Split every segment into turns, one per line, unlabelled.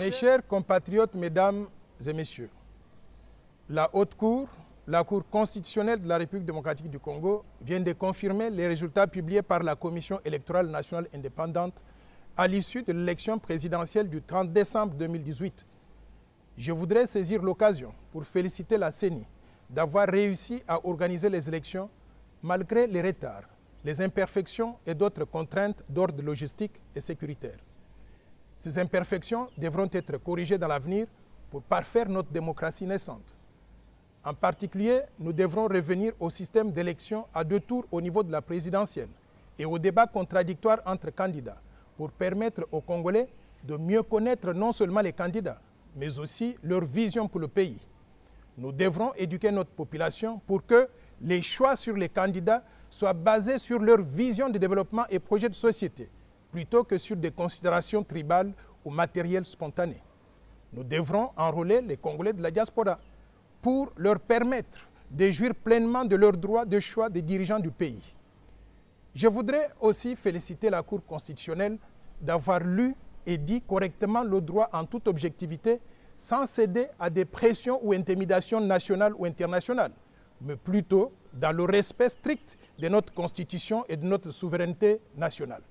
Mes chers compatriotes, mesdames et messieurs, la Haute Cour, la Cour constitutionnelle de la République démocratique du Congo, vient de confirmer les résultats publiés par la Commission électorale nationale indépendante à l'issue de l'élection présidentielle du 30 décembre 2018. Je voudrais saisir l'occasion pour féliciter la CENI d'avoir réussi à organiser les élections malgré les retards, les imperfections et d'autres contraintes d'ordre logistique et sécuritaire. Ces imperfections devront être corrigées dans l'avenir pour parfaire notre démocratie naissante. En particulier, nous devrons revenir au système d'élection à 2 tours au niveau de la présidentielle et au débat contradictoire entre candidats pour permettre aux Congolais de mieux connaître non seulement les candidats, mais aussi leur vision pour le pays. Nous devrons éduquer notre population pour que les choix sur les candidats soient basés sur leur vision de développement et projet de société, plutôt que sur des considérations tribales ou matérielles spontanées. Nous devrons enrôler les Congolais de la diaspora pour leur permettre de jouir pleinement de leur droit de choix des dirigeants du pays. Je voudrais aussi féliciter la Cour constitutionnelle d'avoir lu et dit correctement le droit en toute objectivité sans céder à des pressions ou intimidations nationales ou internationales, mais plutôt dans le respect strict de notre Constitution et de notre souveraineté nationale.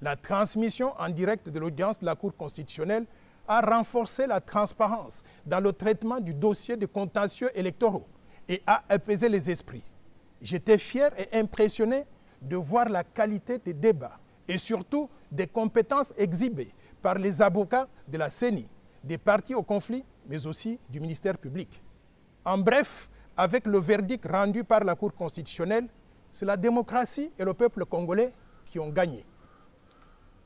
La transmission en direct de l'audience de la Cour constitutionnelle a renforcé la transparence dans le traitement du dossier de contentieux électoraux et a apaisé les esprits. J'étais fier et impressionné de voir la qualité des débats et surtout des compétences exhibées par les avocats de la CENI, des partis au conflit, mais aussi du ministère public. En bref, avec le verdict rendu par la Cour constitutionnelle, c'est la démocratie et le peuple congolais qui ont gagné.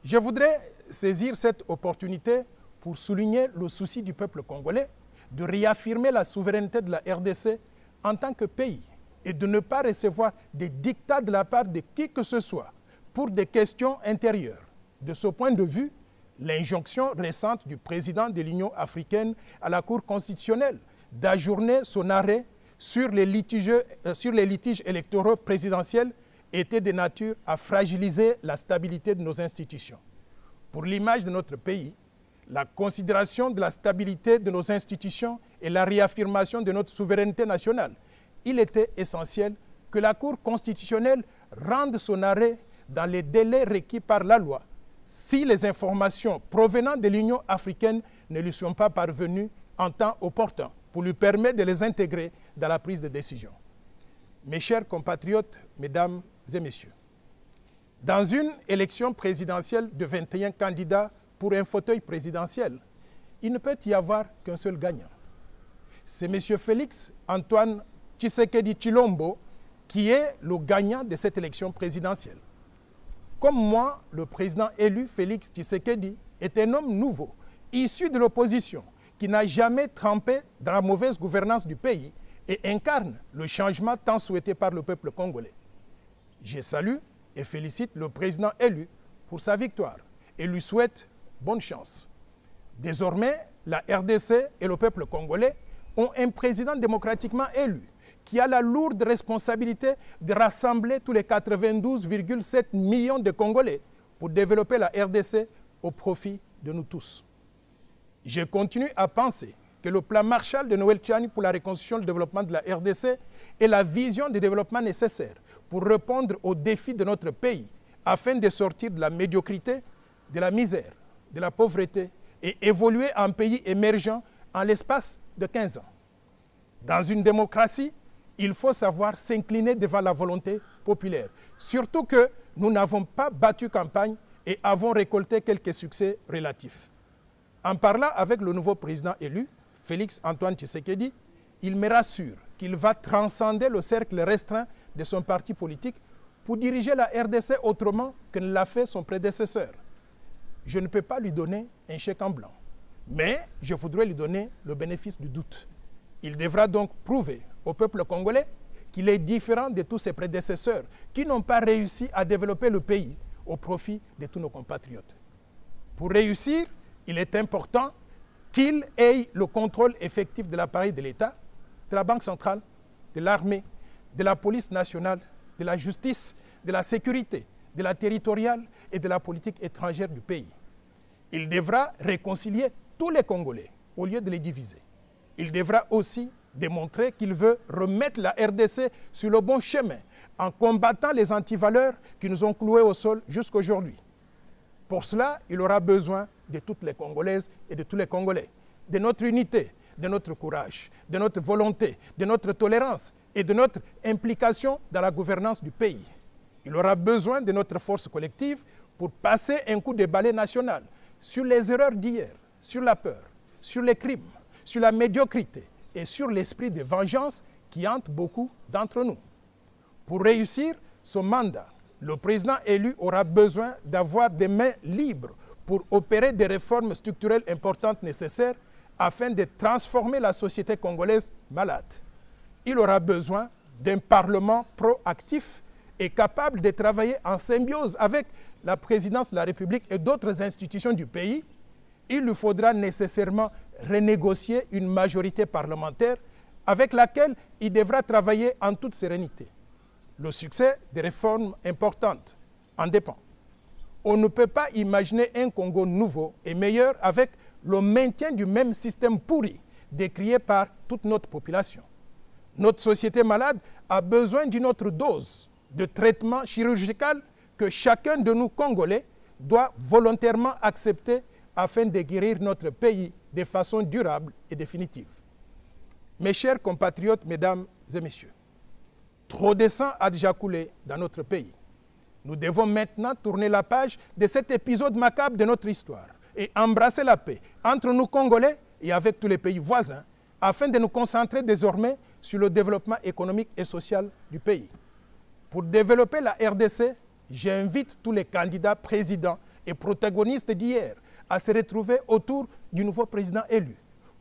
Je voudrais saisir cette opportunité pour souligner le souci du peuple congolais de réaffirmer la souveraineté de la RDC en tant que pays et de ne pas recevoir des dictats de la part de qui que ce soit pour des questions intérieures. De ce point de vue, l'injonction récente du président de l'Union africaine à la Cour constitutionnelle d'ajourner son arrêt sur les litiges électoraux présidentiels était de nature à fragiliser la stabilité de nos institutions. Pour l'image de notre pays, la considération de la stabilité de nos institutions et la réaffirmation de notre souveraineté nationale, il était essentiel que la Cour constitutionnelle rende son arrêt dans les délais requis par la loi si les informations provenant de l'Union africaine ne lui sont pas parvenues en temps opportun pour lui permettre de les intégrer dans la prise de décision. Mes chers compatriotes, mesdames et messieurs, dans une élection présidentielle de 21 candidats pour un fauteuil présidentiel, il ne peut y avoir qu'un seul gagnant. C'est M. Félix Antoine Tshisekedi Tshilombo qui est le gagnant de cette élection présidentielle. Comme moi, le président élu Félix Tshisekedi est un homme nouveau, issu de l'opposition, qui n'a jamais trempé dans la mauvaise gouvernance du pays et incarne le changement tant souhaité par le peuple congolais. Je salue et félicite le président élu pour sa victoire et lui souhaite bonne chance. Désormais, la RDC et le peuple congolais ont un président démocratiquement élu qui a la lourde responsabilité de rassembler tous les 92,7 millions de Congolais pour développer la RDC au profit de nous tous. Je continue à penser que le plan Marshall de Noël Tchani pour la reconstruction et le développement de la RDC est la vision de développement nécessaire pour répondre aux défis de notre pays afin de sortir de la médiocrité, de la misère, de la pauvreté et évoluer en pays émergent en l'espace de 15 ans. Dans une démocratie, il faut savoir s'incliner devant la volonté populaire. Surtout que nous n'avons pas battu campagne et avons récolté quelques succès relatifs. En parlant avec le nouveau président élu, Félix Antoine Tshisekedi, il me rassure qu'il va transcender le cercle restreint de son parti politique pour diriger la RDC autrement que ne l'a fait son prédécesseur. Je ne peux pas lui donner un chèque en blanc, mais je voudrais lui donner le bénéfice du doute. Il devra donc prouver au peuple congolais qu'il est différent de tous ses prédécesseurs qui n'ont pas réussi à développer le pays au profit de tous nos compatriotes. Pour réussir, il est important qu'il ait le contrôle effectif de l'appareil de l'État, de la Banque centrale, de l'armée, de la police nationale, de la justice, de la sécurité, de la territoriale et de la politique étrangère du pays. Il devra réconcilier tous les Congolais au lieu de les diviser. Il devra aussi démontrer qu'il veut remettre la RDC sur le bon chemin en combattant les antivaleurs qui nous ont cloués au sol jusqu'à aujourd'hui. Pour cela, il aura besoin de toutes les Congolaises et de tous les Congolais, de notre unité, de notre courage, de notre volonté, de notre tolérance et de notre implication dans la gouvernance du pays. Il aura besoin de notre force collective pour passer un coup de balai national sur les erreurs d'hier, sur la peur, sur les crimes, sur la médiocrité et sur l'esprit de vengeance qui hante beaucoup d'entre nous. Pour réussir son mandat, le président élu aura besoin d'avoir des mains libres pour opérer des réformes structurelles importantes nécessaires afin de transformer la société congolaise malade. Il aura besoin d'un Parlement proactif et capable de travailler en symbiose avec la présidence de la République et d'autres institutions du pays. Il lui faudra nécessairement renégocier une majorité parlementaire avec laquelle il devra travailler en toute sérénité. Le succès des réformes importantes en dépend. On ne peut pas imaginer un Congo nouveau et meilleur avec le maintien du même système pourri décrié par toute notre population. Notre société malade a besoin d'une autre dose de traitement chirurgical que chacun de nous Congolais doit volontairement accepter afin de guérir notre pays de façon durable et définitive. Mes chers compatriotes, mesdames et messieurs, trop de sang a déjà coulé dans notre pays. Nous devons maintenant tourner la page de cet épisode macabre de notre histoire et embrasser la paix entre nous Congolais et avec tous les pays voisins afin de nous concentrer désormais sur le développement économique et social du pays. Pour développer la RDC, j'invite tous les candidats présidents et protagonistes d'hier à se retrouver autour du nouveau président élu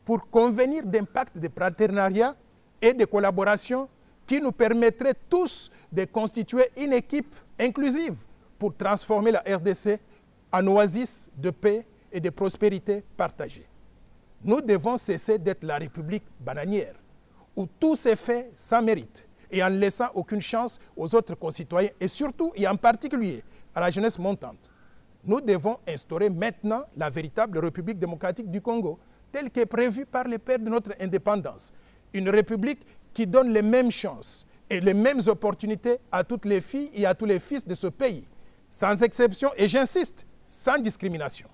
pour convenir d'un pacte de partenariat et de collaboration qui nous permettrait tous de constituer une équipe inclusive pour transformer la RDC en oasis de paix et de prospérité partagée. Nous devons cesser d'être la République bananière, où tout s'est fait sans mérite et en laissant aucune chance aux autres concitoyens et surtout et en particulier à la jeunesse montante. Nous devons instaurer maintenant la véritable République démocratique du Congo, telle qu'est prévue par les pères de notre indépendance. Une République qui donne les mêmes chances et les mêmes opportunités à toutes les filles et à tous les fils de ce pays, sans exception et j'insiste, sans discrimination.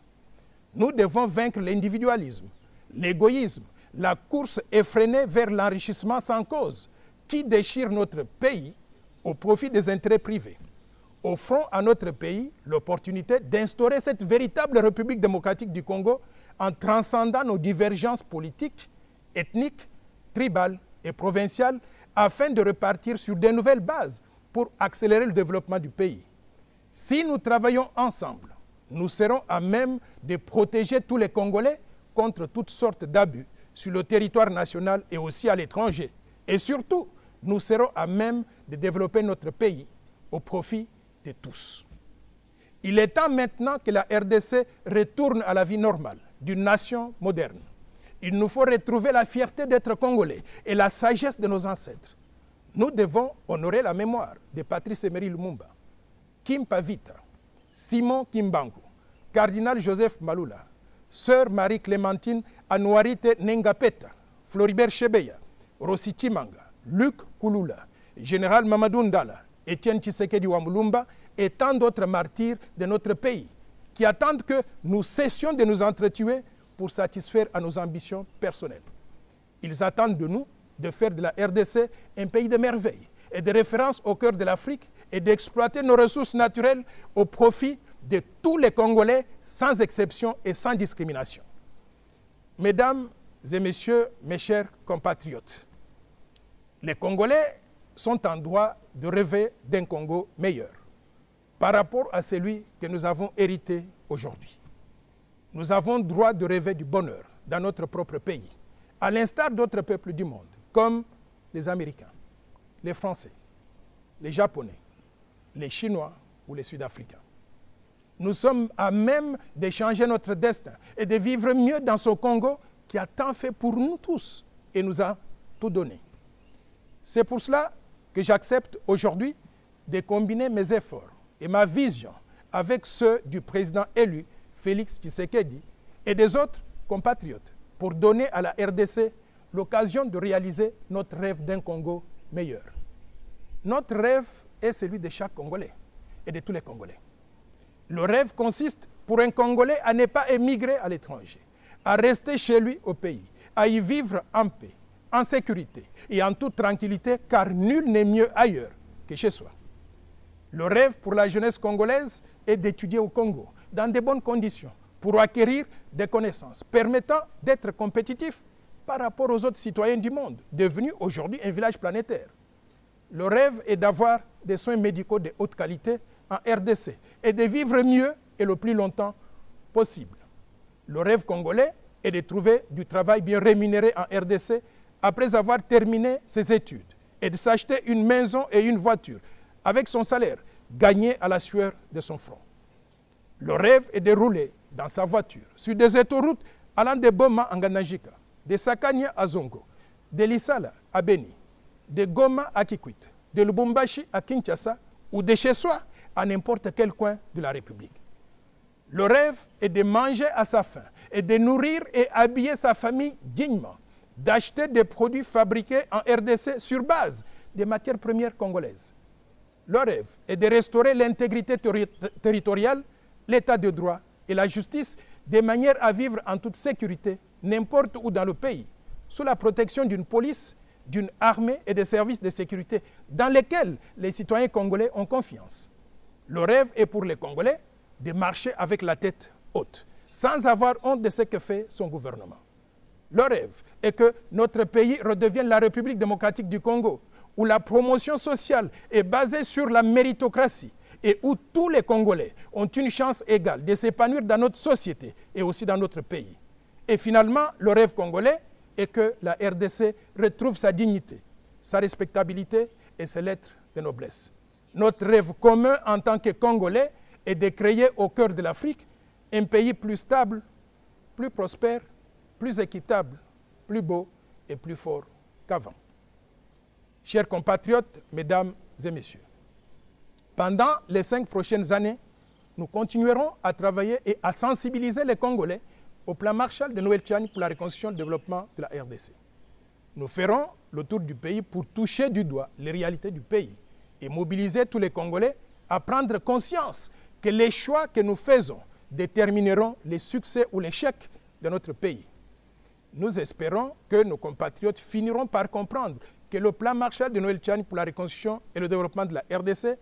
Nous devons vaincre l'individualisme, l'égoïsme, la course effrénée vers l'enrichissement sans cause qui déchire notre pays au profit des intérêts privés. Offrons à notre pays l'opportunité d'instaurer cette véritable République démocratique du Congo en transcendant nos divergences politiques, ethniques, tribales et provinciales afin de repartir sur de nouvelles bases pour accélérer le développement du pays. Si nous travaillons ensemble, nous serons à même de protéger tous les Congolais contre toutes sortes d'abus sur le territoire national et aussi à l'étranger. Et surtout, nous serons à même de développer notre pays au profit de tous. Il est temps maintenant que la RDC retourne à la vie normale d'une nation moderne. Il nous faut retrouver la fierté d'être Congolais et la sagesse de nos ancêtres. Nous devons honorer la mémoire de Patrice Emery Lumumba, Kim Pavita, Simon Kimbangu, Cardinal Joseph Malula, Sœur Marie-Clémentine Anouarite Nengapeta, Floribert Chebeya, Rossi Chimanga, Luc Kouloula, Général Mamadou Ndala, Étienne Tshisekedi Wamulumba et tant d'autres martyrs de notre pays qui attendent que nous cessions de nous entretuer pour satisfaire à nos ambitions personnelles. Ils attendent de nous de faire de la RDC un pays de merveilles et de référence au cœur de l'Afrique et d'exploiter nos ressources naturelles au profit de tous les Congolais sans exception et sans discrimination. Mesdames et messieurs, mes chers compatriotes, les Congolais sont en droit de rêver d'un Congo meilleur par rapport à celui que nous avons hérité aujourd'hui. Nous avons droit de rêver du bonheur dans notre propre pays, à l'instar d'autres peuples du monde, comme les Américains, les Français, les Japonais, les Chinois ou les Sud-Africains. Nous sommes à même de changer notre destin et de vivre mieux dans ce Congo qui a tant fait pour nous tous et nous a tout donné. C'est pour cela que j'accepte aujourd'hui de combiner mes efforts et ma vision avec ceux du président élu Félix Tshisekedi et des autres compatriotes, pour donner à la RDC l'occasion de réaliser notre rêve d'un Congo meilleur. Notre rêve est celui de chaque Congolais et de tous les Congolais. Le rêve consiste pour un Congolais à ne pas émigrer à l'étranger, à rester chez lui au pays, à y vivre en paix, en sécurité et en toute tranquillité, car nul n'est mieux ailleurs que chez soi. Le rêve pour la jeunesse congolaise est d'étudier au Congo, dans de bonnes conditions, pour acquérir des connaissances permettant d'être compétitif par rapport aux autres citoyens du monde, devenus aujourd'hui un village planétaire. Le rêve est d'avoir des soins médicaux de haute qualité en RDC et de vivre mieux et le plus longtemps possible. Le rêve congolais est de trouver du travail bien rémunéré en RDC après avoir terminé ses études et de s'acheter une maison et une voiture avec son salaire gagné à la sueur de son front. Le rêve est de rouler dans sa voiture sur des autoroutes allant de Boma à Nganajika, de Sakania à Zongo, de Lissala à Beni, de Goma à Kikwit, de Lubumbashi à Kinshasa ou de chez soi à n'importe quel coin de la République. Le rêve est de manger à sa faim et de nourrir et habiller sa famille dignement, d'acheter des produits fabriqués en RDC sur base des matières premières congolaises. Le rêve est de restaurer l'intégrité territoriale, l'état de droit et la justice de manière à vivre en toute sécurité n'importe où dans le pays, sous la protection d'une police, d'une armée et des services de sécurité dans lesquels les citoyens congolais ont confiance. Le rêve est pour les Congolais de marcher avec la tête haute, sans avoir honte de ce que fait son gouvernement. Le rêve est que notre pays redevienne la République démocratique du Congo, où la promotion sociale est basée sur la méritocratie et où tous les Congolais ont une chance égale de s'épanouir dans notre société et aussi dans notre pays. Et finalement, le rêve congolais est que la RDC retrouve sa dignité, sa respectabilité et ses lettres de noblesse. Notre rêve commun en tant que Congolais est de créer au cœur de l'Afrique un pays plus stable, plus prospère, plus équitable, plus beau et plus fort qu'avant. Chers compatriotes, mesdames et messieurs, pendant les 5 prochaines années, nous continuerons à travailler et à sensibiliser les Congolais au plan Marshall de Noël Tchani pour la reconstruction et le développement de la RDC. Nous ferons le tour du pays pour toucher du doigt les réalités du pays et mobiliser tous les Congolais à prendre conscience que les choix que nous faisons détermineront les succès ou l'échec de notre pays. Nous espérons que nos compatriotes finiront par comprendre que le plan Marshall de Noël Tchani pour la reconstruction et le développement de la RDC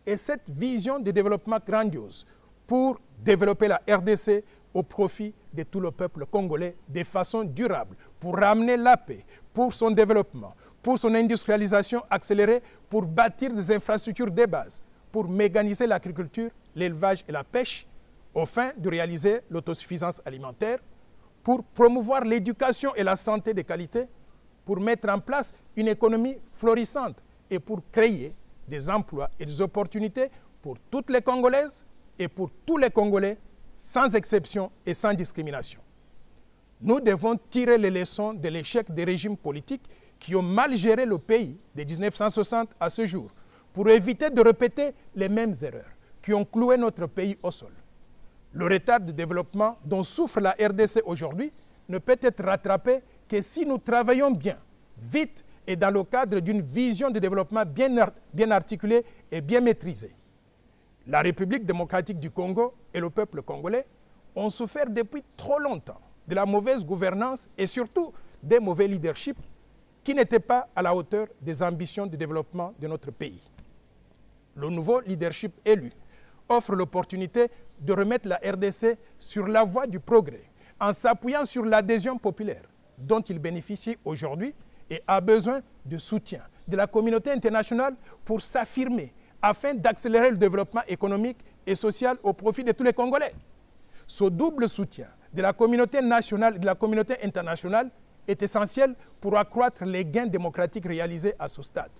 est cette vision de développement grandiose pour développer la RDC au profit de tout le peuple congolais de façon durable, pour ramener la paix, pour son développement, pour son industrialisation accélérée, pour bâtir des infrastructures de base, pour mécaniser l'agriculture, l'élevage et la pêche, aux fins de réaliser l'autosuffisance alimentaire, pour promouvoir l'éducation et la santé de qualité, pour mettre en place une économie florissante et pour créer des emplois et des opportunités pour toutes les Congolaises et pour tous les Congolais, sans exception et sans discrimination. Nous devons tirer les leçons de l'échec des régimes politiques qui ont mal géré le pays de 1960 à ce jour, pour éviter de répéter les mêmes erreurs qui ont cloué notre pays au sol. Le retard de développement dont souffre la RDC aujourd'hui ne peut être rattrapé que si nous travaillons bien, vite et dans le cadre d'une vision de développement bien articulée et bien maîtrisée. La République démocratique du Congo et le peuple congolais ont souffert depuis trop longtemps de la mauvaise gouvernance et surtout des mauvais leaderships qui n'étaient pas à la hauteur des ambitions de développement de notre pays. Le nouveau leadership élu offre l'opportunité de remettre la RDC sur la voie du progrès en s'appuyant sur l'adhésion populaire dont il bénéficie aujourd'hui et a besoin de soutien de la communauté internationale pour s'affirmer afin d'accélérer le développement économique et social au profit de tous les Congolais. Ce double soutien de la communauté nationale et de la communauté internationale est essentiel pour accroître les gains démocratiques réalisés à ce stade,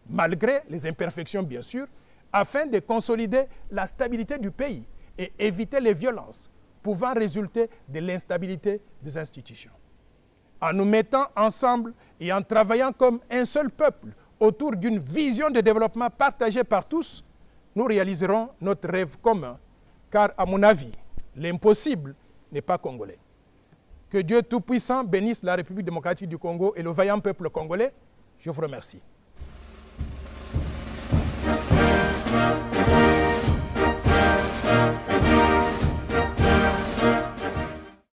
malgré les imperfections bien sûr, afin de consolider la stabilité du pays et éviter les violences pouvant résulter de l'instabilité des institutions. En nous mettant ensemble et en travaillant comme un seul peuple autour d'une vision de développement partagée par tous, nous réaliserons notre rêve commun, car à mon avis, l'impossible n'est pas congolais. Que Dieu Tout-Puissant bénisse la République démocratique du Congo et le vaillant peuple congolais. Je vous remercie.